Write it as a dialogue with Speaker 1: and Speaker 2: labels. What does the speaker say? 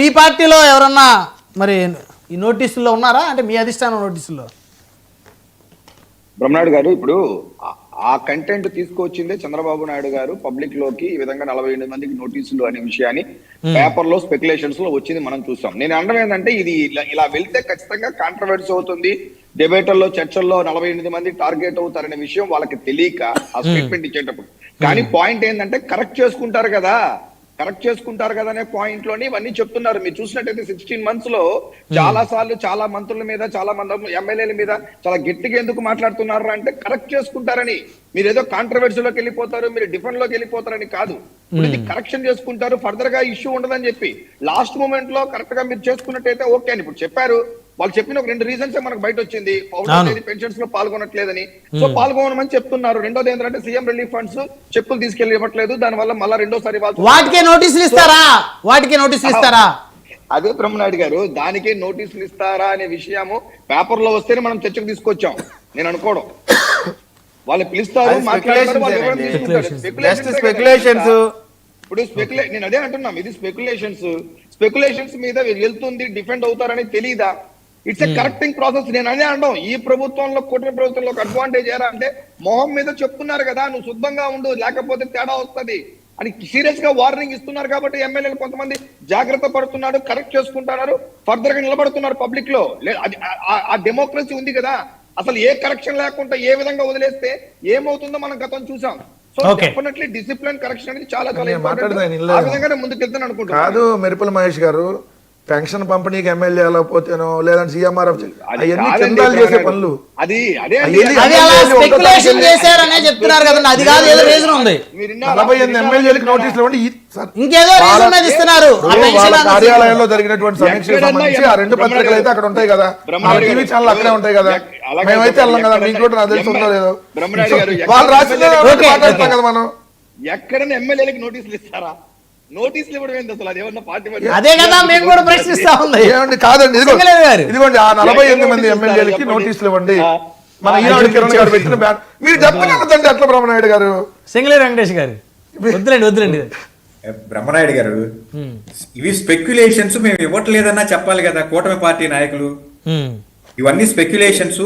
Speaker 1: మీ పార్టీలో ఎవరన్నా మరి ఈ నోటీసుల్లో ఉన్నారా, అంటే మీ అధిష్టానం నోటీసుల్లో?
Speaker 2: బ్రహ్మనాయుడు గారు, ఇప్పుడు ఆ కంటెంట్ తీసుకొచ్చిందే చంద్రబాబు నాయుడు గారు పబ్లిక్ లోకి ఈ విధంగా 48 మందికి నోటీసులు అనే విషయాన్ని పేపర్ లో స్పెక్యులేషన్స్ లో వచ్చింది మనం చూసాం. నేను అనడం ఏంటంటే ఇది ఇలా వెళ్తే ఖచ్చితంగా కాంట్రవర్సీ అవుతుంది, డిబేటర్లో చర్చల్లో 48 మంది టార్గెట్ అవుతారనే విషయం వాళ్ళకి తెలియక ఆ స్టేట్మెంట్ ఇచ్చేటప్పుడు. కానీ పాయింట్ ఏంటంటే కరెక్ట్ చేసుకుంటారు కదా అనే పాయింట్ లోని ఇవన్నీ చెప్తున్నారు. మీరు చూసినట్టయితే 16 months లో చాలా సార్లు చాలా మంత్రుల మీద, చాలా మంది ఎమ్మెల్యేల మీద చాలా గట్టిగా ఎందుకు మాట్లాడుతున్నారు అంటే కరెక్ట్ చేసుకుంటారని. మీరు ఏదో కాంట్రవర్సీలోకి వెళ్ళిపోతారు, మీరు డిఫెండ్ లోకి వెళ్ళిపోతారని కాదు, ఇది కరెక్షన్ చేసుకుంటారు, ఫర్దర్ గా ఇష్యూ ఉండదని చెప్పి లాస్ట్ మూమెంట్ లో కరెక్ట్ గా మీరు చేసుకున్నట్టయితే ఓకే అని ఇప్పుడు చెప్పారు. వాళ్ళు చెప్పిన ఒక 2 రీజన్స్ మనకు బయట వచ్చింది. పెన్షన్స్ లో పాల్గొనట్లేదని, సో పాల్గొనమని చెప్తున్నారు. రెండోది ఏంటంటే సీఎం రిలీఫ్ ఫండ్స్ చెక్కులు తీసుకెళ్లి ఇవ్వట్లేదు, దానివల్ల మళ్ళీ రెండోసారి
Speaker 1: వాటికే నోటీసులు ఇస్తారా?
Speaker 2: అదే బ్రహ్మనాయుడు గారు, దానికే నోటీసులు ఇస్తారా అనే విషయము పేపర్ లో వస్తేనే మనం చర్చకు తీసుకొచ్చాం. నేను అనుకోవడం వాళ్ళు పిలుస్తారు, మాట్లాడతారు, ఇప్పుడు నేను అదే అంటున్నాం, ఇది స్పెక్యులేషన్స్ మీద వెళ్తుంది, డిఫెండ్ అవుతారని తెలియదా? It's a correcting process. నేను అదే అంటాం, ఈ ప్రభుత్వంలో కూటమి ప్రభుత్వంలో ఒక అడ్వాంటేజ్ ఏరా అంటే మొహం మీద చెప్తున్నారు కదా, నువ్వు శుద్ధంగా ఉండు లేకపోతే తేడా వస్తుంది అని సీరియస్ గా వార్నింగ్ ఇస్తున్నారు. కాబట్టి ఎమ్మెల్యేలు కొంతమంది జాగ్రత్త పడుతున్నారు, కరెక్ట్ చేసుకుంటున్నారు, ఫర్దర్ గా నిలబడుతున్నారు పబ్లిక్ లో. ఆ డెమోక్రసీ ఉంది కదా. అసలు ఏ కరెక్షన్ లేకుండా ఏ విధంగా వదిలేస్తే ఏమవుతుందో మనం గతం చూసాం. సో డెఫినెట్లీ డిసిప్లిన్ కరెక్షన్ అనేది చాలా ఇంపార్టెంట్. ఆ విధంగానే ముందుకెళ్తాను అనుకుంటున్నాను.
Speaker 3: కాదు మెరుపుల మహేష్ గారు, పెన్షన్ పంపిణీకి ఎమ్మెల్యే వెళ్ళకపోతేనో లేదంటే సీఎంఆర్ఎఫ్ అవన్నీ చందాలు చేసే పనులు,
Speaker 1: చెప్తున్నారు కదండి. అది కాదు, ఏదో రీజన్ ఉంది.
Speaker 3: 48 ఎమ్మెల్యేలకు నోటీసులు ఇవ్వండి.
Speaker 1: ఇంకేదో రీజన్ మీద ఇస్తున్నారు.
Speaker 3: వాళ్ళ కార్యాలయంలో జరిగినటువంటి సమీక్షకు సంబంధించి ఆ 2 పత్రికలు అయితే అక్కడ ఉంటాయి కదా, ఆ టీవీ ఛానల్ అక్కడే ఉంటాయి కదా, మేమైతే వెళ్ళాం కదా, మీకు కూడా నాకు తెలుస్తుందో లేదో. వాళ్ళు రాసిందే మాట్లాడతాం కదా మనం.
Speaker 2: ఎక్కడైనా ఎమ్మెల్యేలకు నోటీసులు ఇస్తారా? నోటీసులు ఇవ్వడం ఏంటి అసలు? అదేమన్నా పార్టీ
Speaker 1: అదే కదా మేము కూడా ప్రశ్నిస్తా ఉంది.
Speaker 3: ఏమండి కాదండి, ఇదిగోండి ఆ 48 మంది ఎమ్మెల్యేలకి నోటీసులు ఇవ్వండి. మన ఈనాడు కిరణ్ గారు పెట్టిన బ్యాన్ మీరు చెప్పగలదండి అట్లా బ్రహ్మనాయుడు గారు,
Speaker 1: సింగళేరు వెంకటేష్ గారు వద్దులేండి.
Speaker 4: బ్రహ్మనాయుడు గారు, ఇవి స్పెక్యులేషన్స్ మేము ఇవ్వట్లేదన్నా చెప్పాలి కదా కూటమి పార్టీ నాయకులు. ఇవన్నీ స్పెక్యులేషన్స్